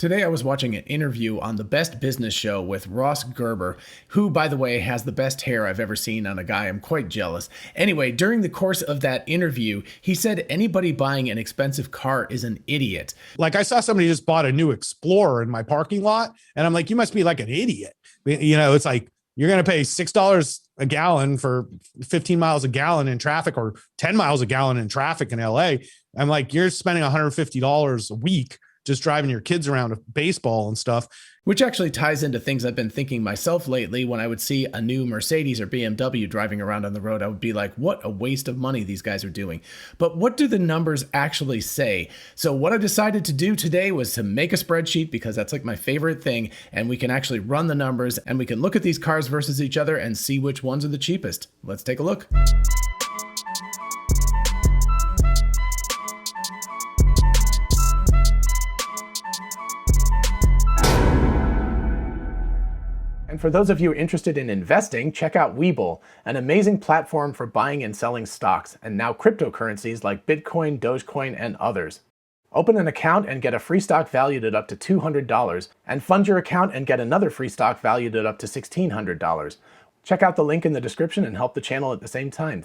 Today I was watching an interview on the Best Business Show with Ross Gerber, who, by the way, has the best hair I've ever seen on a guy. I'm quite jealous. Anyway, during the course of that interview, he said anybody buying an expensive car is an idiot. Like, I saw somebody just bought a new Explorer in my parking lot, and I'm like, you must be like an idiot. You know, it's like, you're going to pay $6 a gallon for 15 miles a gallon in traffic, or 10 miles a gallon in traffic in LA. I'm like, you're spending $150 a week just driving your kids around to baseball and stuff. Which actually ties into things I've been thinking myself lately. When I would see a new Mercedes or BMW driving around on the road, I would be like, what a waste of money these guys are doing. But what do the numbers actually say? So what I decided to do today was to make a spreadsheet, because that's like my favorite thing. And we can actually run the numbers and we can look at these cars versus each other and see which ones are the cheapest. Let's take a look. And for those of you interested in investing, check out WeBull, an amazing platform for buying and selling stocks, and now cryptocurrencies like Bitcoin, Dogecoin, and others. Open an account and get a free stock valued at up to $200, and fund your account and get another free stock valued at up to $1,600. Check out the link in the description and help the channel at the same time.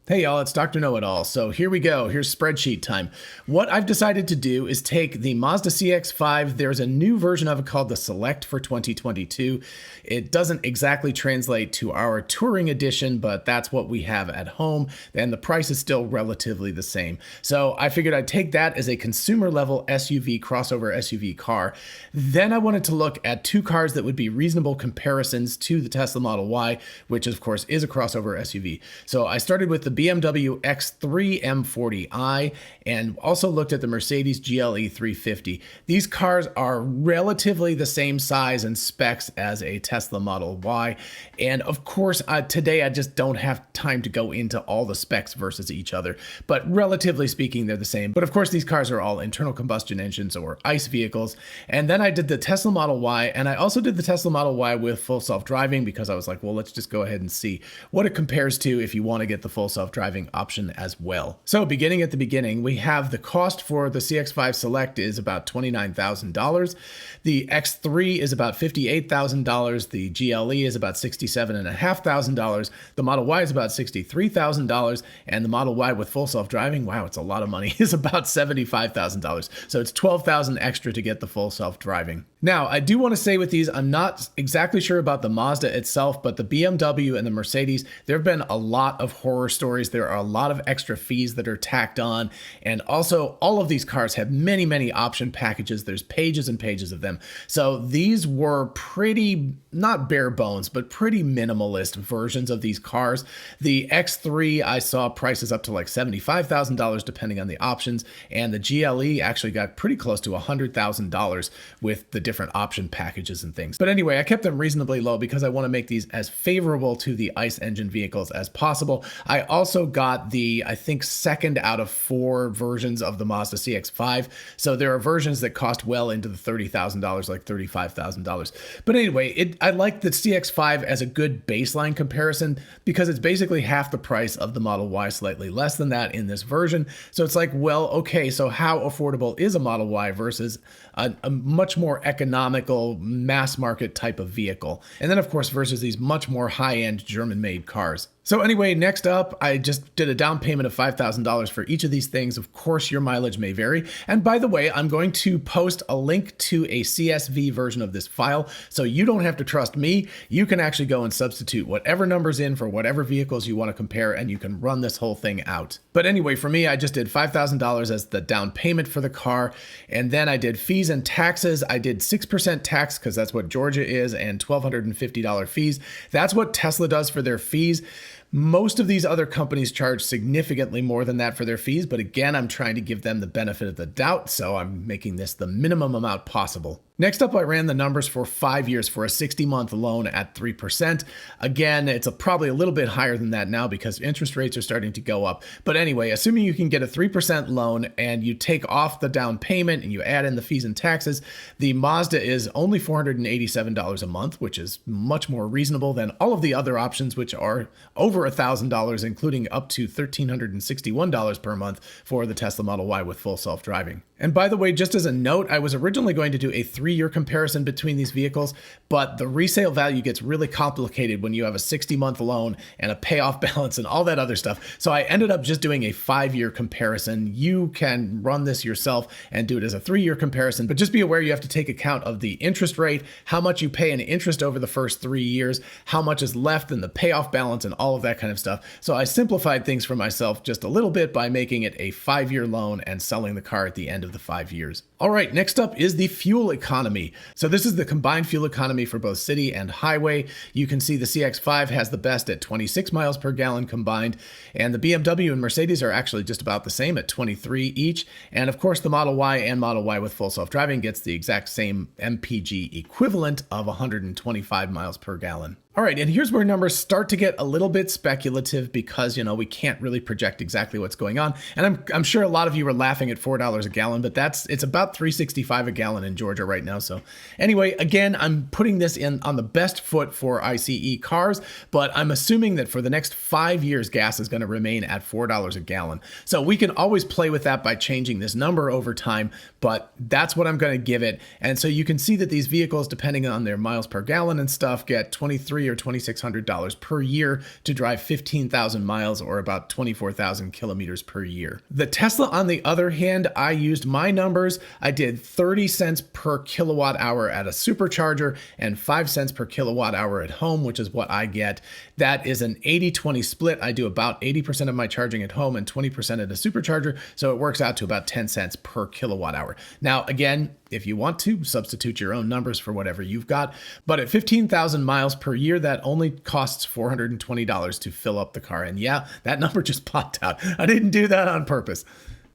Hey y'all, it's Dr. Know-It-All. So here we go. Here's spreadsheet time. What I've decided to do is take the Mazda CX-5. There's a new version of it called the Select for 2022. It doesn't exactly translate to our touring edition, but that's what we have at home. And the price is still relatively the same. So I figured I'd take that as a consumer level SUV, crossover SUV car. Then I wanted to look at two cars that would be reasonable comparisons to the Tesla Model Y, which of course is a crossover SUV. So I started with the BMW X3 M40i and also looked at the Mercedes GLE 350. These cars are relatively the same size and specs as a Tesla Model Y. And of course, today I just don't have time to go into all the specs versus each other, but relatively speaking, they're the same. But of course, these cars are all internal combustion engines or ICE vehicles. And then I did the Tesla Model Y, and I also did the Tesla Model Y with full self-driving, because I was like, well, let's just go ahead and see what it compares to if you want to get the full self-driving option as well. So beginning at the beginning, we have the cost for the CX-5 Select is about $29,000. The X3 is about $58,000. The GLE is about $67,500. The Model Y is about $63,000. And the Model Y with full self-driving, wow, it's a lot of money, is about $75,000. So it's $12,000 extra to get the full self-driving. Now, I do want to say with these, I'm not exactly sure about the Mazda itself, but the BMW and the Mercedes, there have been a lot of horror stories. There are a lot of extra fees that are tacked on. And also, all of these cars have many, many option packages. There's pages and pages of them. So these were pretty, not bare bones, but pretty minimalist versions of these cars. The X3, I saw prices up to like $75,000 depending on the options. And the GLE actually got pretty close to $100,000 with the different option packages and things. But anyway, I kept them reasonably low because I want to make these as favorable to the ICE engine vehicles as possible. I also got the, I think, second out of 4 versions of the Mazda CX-5. So there are versions that cost well into the $30,000, like $35,000. But anyway, I like the CX-5 as a good baseline comparison because it's basically half the price of the Model Y, slightly less than that in this version. So it's like, well, okay, so how affordable is a Model Y versus a much more economical mass market type of vehicle? And then of course, versus these much more high-end German-made cars. So anyway, next up, I just did a down payment of $5,000 for each of these things. Of course, your mileage may vary. And by the way, I'm going to post a link to a CSV version of this file, so you don't have to trust me. You can actually go and substitute whatever numbers in for whatever vehicles you want to compare, and you can run this whole thing out. But anyway, for me, I just did $5,000 as the down payment for the car. And then I did fees and taxes. I did 6% tax because that's what Georgia is, and $1,250 fees. That's what Tesla does for their fees. Most of these other companies charge significantly more than that for their fees, but again, I'm trying to give them the benefit of the doubt, so I'm making this the minimum amount possible. Next up, I ran the numbers for 5 years for a 60-month loan at 3%. Again, it's probably a little bit higher than that now because interest rates are starting to go up. But anyway, assuming you can get a 3% loan and you take off the down payment and you add in the fees and taxes, the Mazda is only $487 a month, which is much more reasonable than all of the other options, which are over $1,000, including up to $1,361 per month for the Tesla Model Y with full self-driving. And by the way, just as a note, I was originally going to do a 3 3-year comparison between these vehicles, but the resale value gets really complicated when you have a 60-month loan and a payoff balance and all that other stuff. So I ended up just doing a 5-year comparison. You can run this yourself and do it as a 3-year comparison, but just be aware you have to take account of the interest rate, how much you pay in interest over the first 3 years, how much is left in the payoff balance, and all of that kind of stuff. So I simplified things for myself just a little bit by making it a 5-year loan and selling the car at the end of the 5 years. All right, next up is the fuel economy. So this is the combined fuel economy for both city and highway. You can see the CX-5 has the best at 26 miles per gallon combined, and the BMW and Mercedes are actually just about the same at 23 each. And of course, the Model Y and Model Y with full self-driving gets the exact same MPG equivalent of 125 miles per gallon. All right, and here's where numbers start to get a little bit speculative because, we can't really project exactly what's going on. And I'm sure a lot of you are laughing at $4 a gallon, but it's about $3.65 a gallon in Georgia right now. So anyway, again, I'm putting this in on the best foot for ICE cars, but I'm assuming that for the next 5 years, gas is going to remain at $4 a gallon. So we can always play with that by changing this number over time, but that's what I'm going to give it. And so you can see that these vehicles, depending on their miles per gallon and stuff, get $2,300 or $2,600 per year to drive 15,000 miles or about 24,000 kilometers per year. The Tesla, on the other hand, I used my numbers. I did 30 cents per kilowatt hour at a supercharger and 5 cents per kilowatt hour at home, which is what I get. That is an 80-20 split. I do about 80% of my charging at home and 20% at a supercharger. So it works out to about 10 cents per kilowatt hour. Now, again, if you want to, substitute your own numbers for whatever you've got. But at 15,000 miles per year, that only costs $420 to fill up the car. And yeah, that number just popped out. I didn't do that on purpose.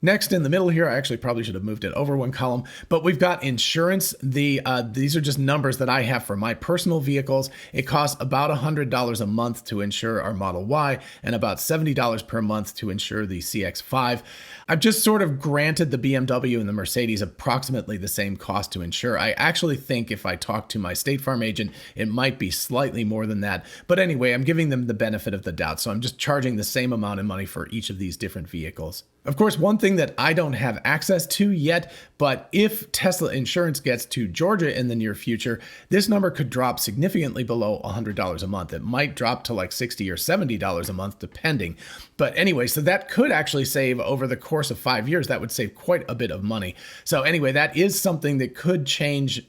Next, in the middle here, I actually probably should have moved it over one column, but we've got insurance. These are just numbers that I have for my personal vehicles. It costs about $100 a month to insure our Model Y and about $70 per month to insure the CX-5. I've just sort of granted the BMW and the Mercedes approximately the same cost to insure. I actually think if I talk to my State Farm agent, it might be slightly more than that. But anyway, I'm giving them the benefit of the doubt. So I'm just charging the same amount of money for each of these different vehicles. Of course, one thing that I don't have access to yet, but if Tesla insurance gets to Georgia in the near future, this number could drop significantly below $100 a month. It might drop to like $60 or $70 a month, depending. But anyway, so that could actually save over the course of 5 years. That would save quite a bit of money. So anyway, that is something that could change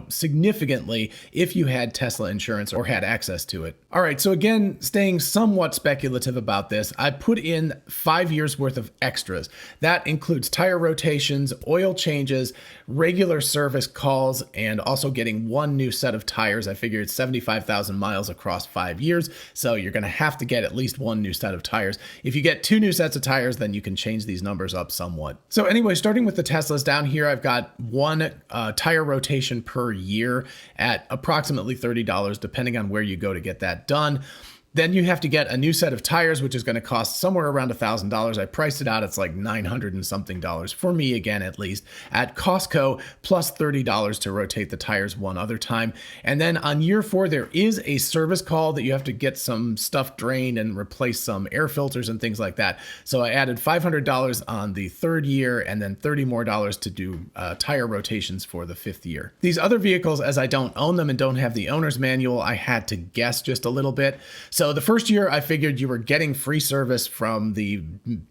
significantly if you had Tesla insurance or had access to it. All right, so again, staying somewhat speculative about this, I put in 5 years worth of extras. That includes tire rotations, oil changes, regular service calls, and also getting one new set of tires. I figured 75,000 miles across 5 years, so you're going to have to get at least one new set of tires. If you get 2 new sets of tires, then you can change these numbers up somewhat. So anyway, starting with the Teslas down here, I've got one tire rotation per year at approximately $30, depending on where you go to get that done. Then you have to get a new set of tires, which is going to cost somewhere around $1,000. I priced it out. It's like $900 and something for me, again, at least, at Costco, plus $30 to rotate the tires one other time. And then on year 4, there is a service call that you have to get some stuff drained and replace some air filters and things like that. So I added $500 on the 3rd year and then $30 more to do tire rotations for the 5th year. These other vehicles, as I don't own them and don't have the owner's manual, I had to guess just a little bit. So the first year, I figured you were getting free service from the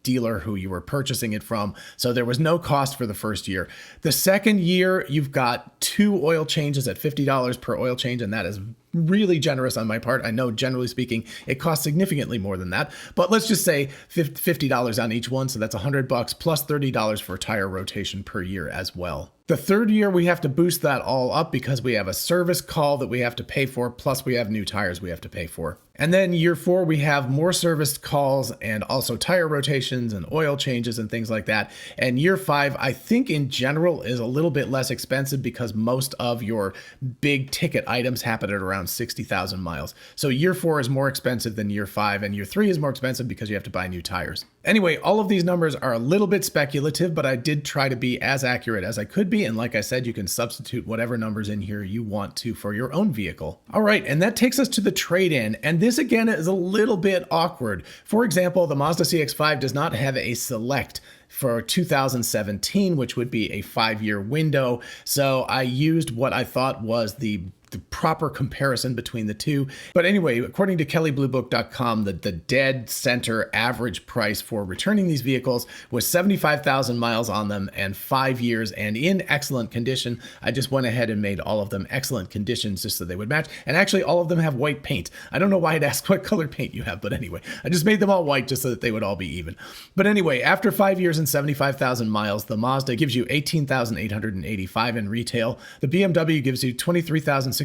dealer who you were purchasing it from. So there was no cost for the first year. The second year, you've got 2 oil changes at $50 per oil change, and that is really generous on my part. I know, generally speaking, it costs significantly more than that, but let's just say $50 on each one. So that's $100 plus $30 for tire rotation per year as well. The 3rd year, we have to boost that all up because we have a service call that we have to pay for, plus we have new tires we have to pay for. And then year 4, we have more service calls and also tire rotations and oil changes and things like that. And year 5, I think in general is a little bit less expensive because most of your big ticket items happen at around 60,000 miles. So year 4 is more expensive than year 5, and year 3 is more expensive because you have to buy new tires. Anyway, all of these numbers are a little bit speculative, but I did try to be as accurate as I could be. And like I said, you can substitute whatever numbers in here you want to for your own vehicle. All right, and that takes us to the trade-in. And this again is a little bit awkward. For example, the Mazda CX-5 does not have a select for 2017, which would be a 5-year window. So I used what I thought was the proper comparison between the two. But anyway, according to kellybluebook.com, the dead center average price for returning these vehicles was 75,000 miles on them and 5 years and in excellent condition. I just went ahead and made all of them excellent conditions just so they would match. And actually all of them have white paint. I don't know why it asked what color paint you have, but anyway, I just made them all white just so that they would all be even. But anyway, after 5 years and 75,000 miles, the Mazda gives you 18,885 in retail. The BMW gives you 23,672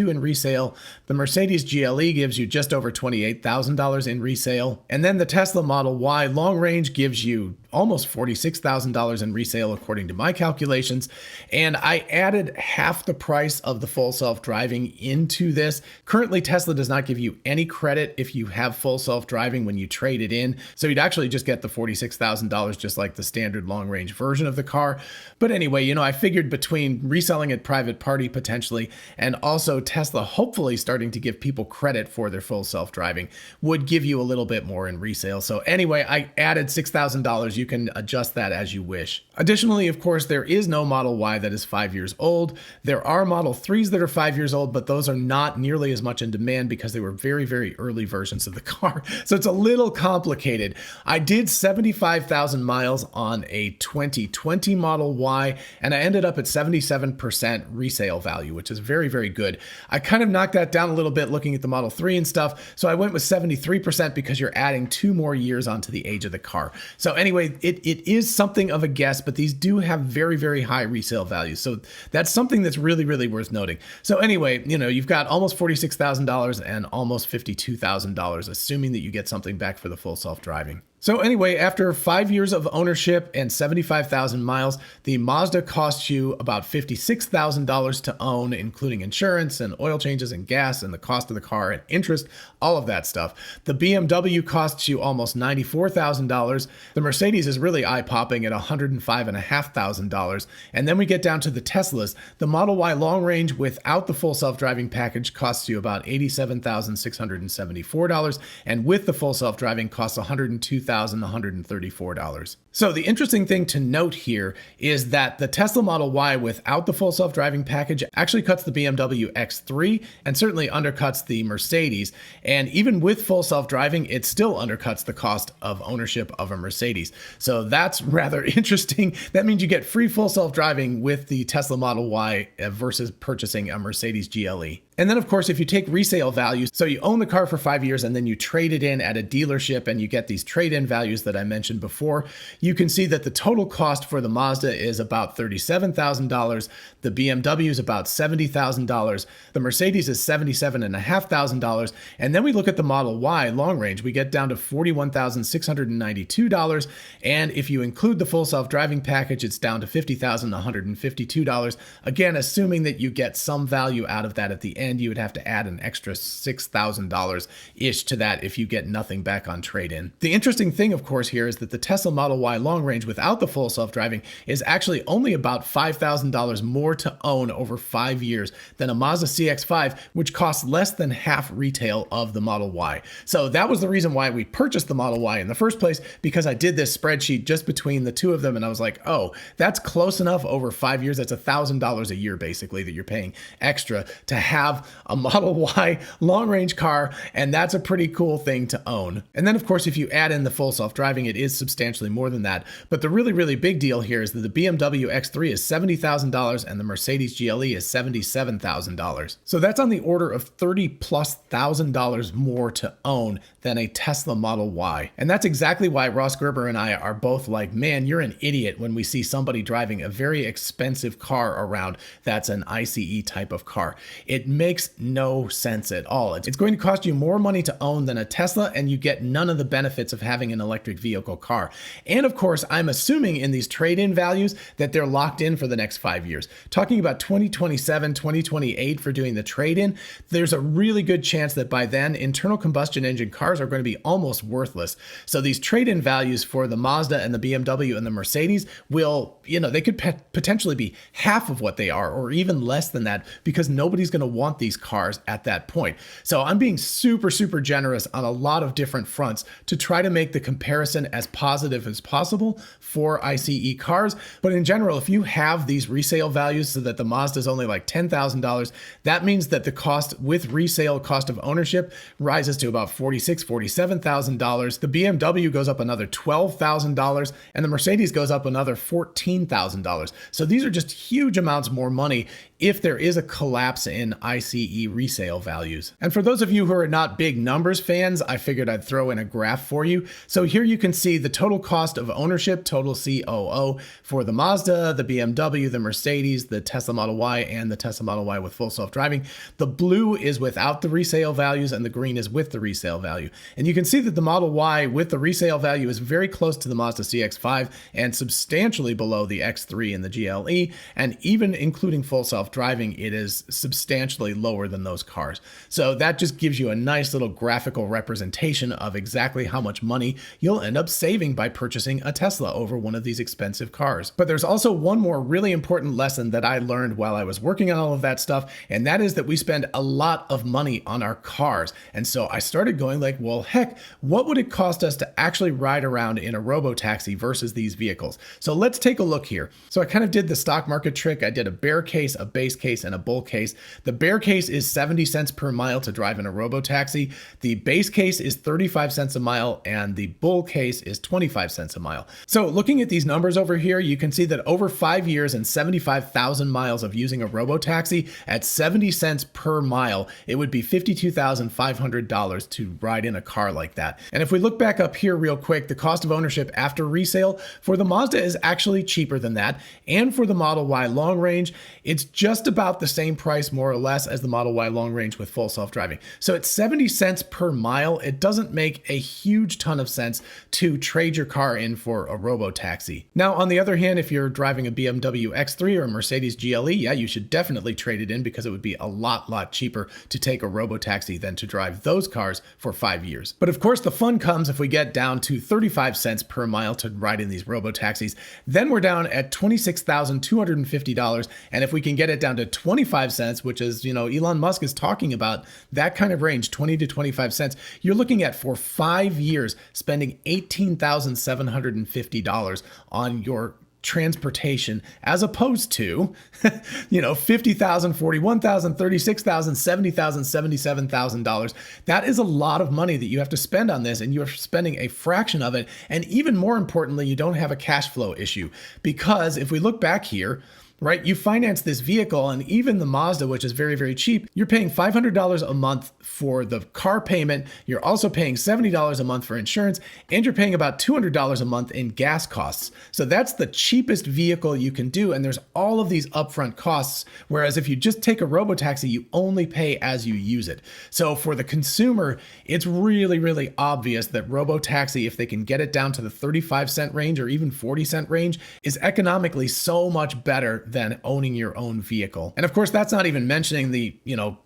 in resale. The Mercedes GLE gives you just over $28,000 in resale. And then the Tesla Model Y long range gives you almost $46,000 in resale according to my calculations. And I added half the price of the full self-driving into this. Currently, Tesla does not give you any credit if you have full self-driving when you trade it in. So you'd actually just get the $46,000 just like the standard long range version of the car. But anyway, I figured between reselling at private party potentially and also Tesla hopefully starting to give people credit for their full self-driving would give you a little bit more in resale. So anyway, I added $6,000. You can adjust that as you wish. Additionally, of course, there is no Model Y that is 5 years old. There are Model 3s that are 5 years old, but those are not nearly as much in demand because they were very, very early versions of the car. So it's a little complicated. I did 75,000 miles on a 2020 Model Y, and I ended up at 77% resale value, which is very, very good. I kind of knocked that down a little bit looking at the Model 3 and stuff. So I went with 73% because you're adding 2 more years onto the age of the car. So anyway, it is something of a guess, but these do have very, very high resale values. So that's something that's really, really worth noting. So anyway, you've got almost $46,000 and almost $52,000, assuming that you get something back for the full self-driving. So anyway, after 5 years of ownership and 75,000 miles, the Mazda costs you about $56,000 to own, including insurance and oil changes and gas and the cost of the car and interest, all of that stuff. The BMW costs you almost $94,000. The Mercedes is really eye-popping at $105,500. And then we get down to the Teslas. The Model Y long range without the full self-driving package costs you about $87,674. And with the full self-driving costs $102,134. So the interesting thing to note here is that the Tesla Model Y without the full self-driving package actually cuts the BMW X3 and certainly undercuts the Mercedes. And even with full self-driving, it still undercuts the cost of ownership of a Mercedes. So that's rather interesting. That means you get free full self-driving with the Tesla Model Y versus purchasing a Mercedes GLE. And then, of course, if you take resale values, so you own the car for 5 years and then you trade it in at a dealership and you get these trade-in values that I mentioned before, you can see that the total cost for the Mazda is about $37,000. The BMW is about $70,000. The Mercedes is $77,500. And then we look at the Model Y long range, we get down to $41,692. And if you include the full self-driving package, it's down to $50,152. Again, assuming that you get some value out of that at the end. You would have to add an extra $6,000-ish to that if you get nothing back on trade-in. The interesting thing, of course, here is that the Tesla Model Y long range without the full self-driving is actually only about $5,000 more to own over 5 years than a Mazda CX-5, which costs less than half retail of the Model Y. So that was the reason why we purchased the Model Y in the first place, because I did this spreadsheet just between the two of them, and I was like, oh, that's close enough over 5 years. That's $1,000 a year, basically, that you're paying extra to have a Model Y long range car, and that's a pretty cool thing to own. And then, of course, if you add in the full self-driving, it is substantially more than that. But the really, really big deal here is that the BMW X3 is $70,000 and the Mercedes GLE is $77,000. So that's on the order of $30,000+ more to own than a Tesla Model Y. And that's exactly why Ross Gerber and I are both like, man, you're an idiot when we see somebody driving a very expensive car around that's an ICE type of car. It makes no sense at all. It's going to cost you more money to own than a Tesla, and you get none of the benefits of having an electric vehicle car. And of course, I'm assuming in these trade-in values that they're locked in for the next 5 years. Talking about 2027, 2028 for doing the trade-in, there's a really good chance that by then internal combustion engine cars are going to be almost worthless. So these trade-in values for the Mazda and the BMW and the Mercedes will, they could potentially be half of what they are, or even less than that, because nobody's going to want want these cars at that point. So I'm being super, super generous on a lot of different fronts to try to make the comparison as positive as possible for ICE cars. But in general, if you have these resale values so that the Mazda is only like $10,000, that means that the cost with resale cost of ownership rises to about $46,000, $47,000. The BMW goes up another $12,000 and the Mercedes goes up another $14,000. So these are just huge amounts more money if there is a collapse in ICE resale values. And for those of you who are not big numbers fans, I figured I'd throw in a graph for you. So here you can see the total cost of ownership, total COO, for the Mazda, the BMW, the Mercedes, the Tesla Model Y, and the Tesla Model Y with full self-driving. The blue is without the resale values and the green is with the resale value. And you can see that the Model Y with the resale value is very close to the Mazda CX-5 and substantially below the X3 and the GLE, and even including full self-driving, it is substantially lower than those cars. So that just gives you a nice little graphical representation of exactly how much money you'll end up saving by purchasing a Tesla over one of these expensive cars. But there's also one more really important lesson that I learned while I was working on all of that stuff, and that is that we spend a lot of money on our cars. And so I started going like, well, heck, what would it cost us to actually ride around in a Robotaxi versus these vehicles? So let's take a look here. So I kind of did the stock market trick. I did a bear case, a base case, and a bull case. The bear case is 70 cents per mile to drive in a Robotaxi. The base case is 35 cents a mile, and the bull case is 25 cents a mile. So looking at these numbers over here, you can see that over 5 years and 75,000 miles of using a Robotaxi at 70 cents per mile, it would be $52,500 to ride in a car like that. And if we look back up here real quick, the cost of ownership after resale for the Mazda is actually cheaper than that. And for the Model Y long range, it's just about the same price more or less as the Model Y long range with full self-driving. So at 70 cents per mile, it doesn't make a huge ton of sense to trade your car in for a Robotaxi. Now, on the other hand, if you're driving a BMW X3 or a Mercedes GLE, yeah, you should definitely trade it in because it would be a lot cheaper to take a Robotaxi than to drive those cars for 5 years. But of course, the fun comes if we get down to 35 cents per mile to ride in these Robotaxis. Then we're down at $26,250. And if we can get it down to 25 cents, which is, Elon Musk is talking about that kind of range, 20 to 25 cents, you're looking at for 5 years spending $18,750 on your transportation, as opposed to, $50,000, $41,000, $36,000, $70,000, $77,000. That is a lot of money that you have to spend on this, and you're spending a fraction of it. And even more importantly, you don't have a cash flow issue, because if we look back here, right, you finance this vehicle, and even the Mazda, which is very cheap, you're paying $500 a month for the car payment. You're also paying $70 a month for insurance, and you're paying about $200 a month in gas costs. So that's the cheapest vehicle you can do, and there's all of these upfront costs, whereas if you just take a Robotaxi, you only pay as you use it. So for the consumer, it's really obvious that Robotaxi, if they can get it down to the 35-cent range or even 40-cent range, is economically so much better than owning your own vehicle. And of course, that's not even mentioning the,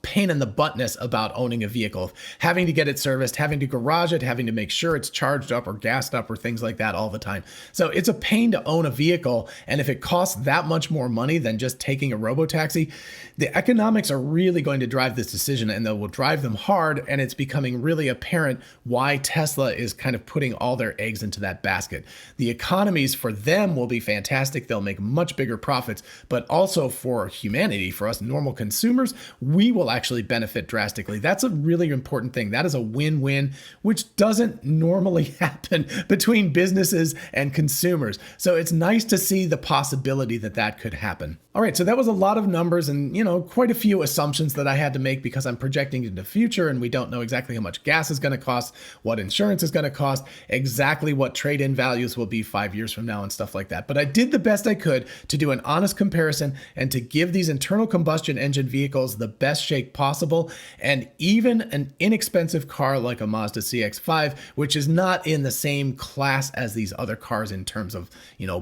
pain in the buttness about owning a vehicle, having to get it serviced, having to garage it, having to make sure it's charged up or gassed up or things like that all the time. So it's a pain to own a vehicle. And if it costs that much more money than just taking a Robotaxi, the economics are really going to drive this decision, and they will drive them hard. And it's becoming really apparent why Tesla is kind of putting all their eggs into that basket. The economies for them will be fantastic. They'll make much bigger profits. But also for humanity, for us normal consumers, we will actually benefit drastically. That's a really important thing. That is a win-win, which doesn't normally happen between businesses and consumers. So it's nice to see the possibility that that could happen. All right, so that was a lot of numbers and, quite a few assumptions that I had to make because I'm projecting into the future and we don't know exactly how much gas is going to cost, what insurance is going to cost, exactly what trade-in values will be 5 years from now and stuff like that. But I did the best I could to do an honest comparison and to give these internal combustion engine vehicles the best shake possible. And even an inexpensive car like a Mazda CX-5, which is not in the same class as these other cars in terms of,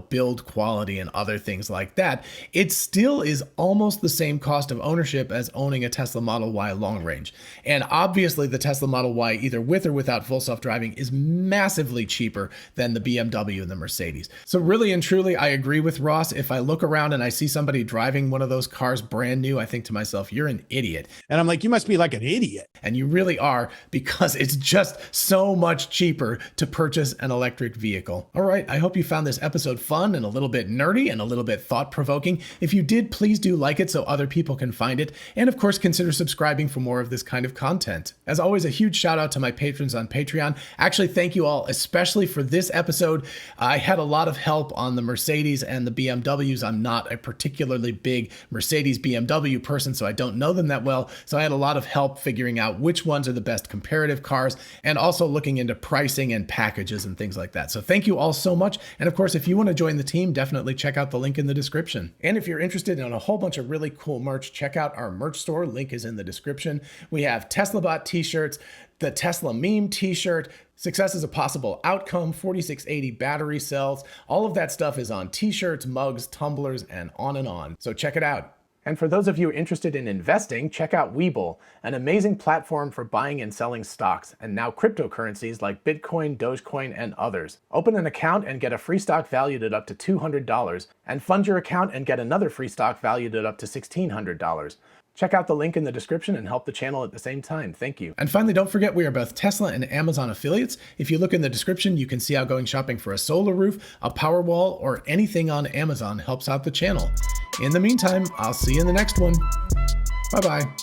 build quality and other things like that, it's still is almost the same cost of ownership as owning a Tesla Model Y long range. And obviously the Tesla Model Y, either with or without full self-driving, is massively cheaper than the BMW and the Mercedes. So really and truly, I agree with Ross. If I look around and I see somebody driving one of those cars brand new, I think to myself, you're an idiot. And I'm like, you must be like an idiot. And you really are, because it's just so much cheaper to purchase an electric vehicle. All right, I hope you found this episode fun and a little bit nerdy and a little bit thought-provoking. If you did, please do like it so other people can find it. And of course, consider subscribing for more of this kind of content. As always, a huge shout out to my patrons on Patreon. Actually, thank you all, especially for this episode. I had a lot of help on the Mercedes and the BMWs. I'm not a particularly big Mercedes BMW person, so I don't know them that well. So I had a lot of help figuring out which ones are the best comparative cars, and also looking into pricing and packages and things like that. So thank you all so much. And of course, if you want to join the team, definitely check out the link in the description. And if you're interested in a whole bunch of really cool merch, check out our merch store. Link is in the description. We have TeslaBot t-shirts, the Tesla meme t-shirt, Success is a Possible Outcome, 4680 battery cells. All of that stuff is on t-shirts, mugs, tumblers, and on and on. So check it out. And for those of you interested in investing, check out WeBull, an amazing platform for buying and selling stocks, and now cryptocurrencies like Bitcoin, Dogecoin, and others. Open an account and get a free stock valued at up to $200, and fund your account and get another free stock valued at up to $1,600. Check out the link in the description and help the channel at the same time. Thank you. And finally, don't forget we are both Tesla and Amazon affiliates. If you look in the description, you can see how going shopping for a solar roof, a Powerwall, or anything on Amazon helps out the channel. In the meantime, I'll see you in the next one. Bye-bye.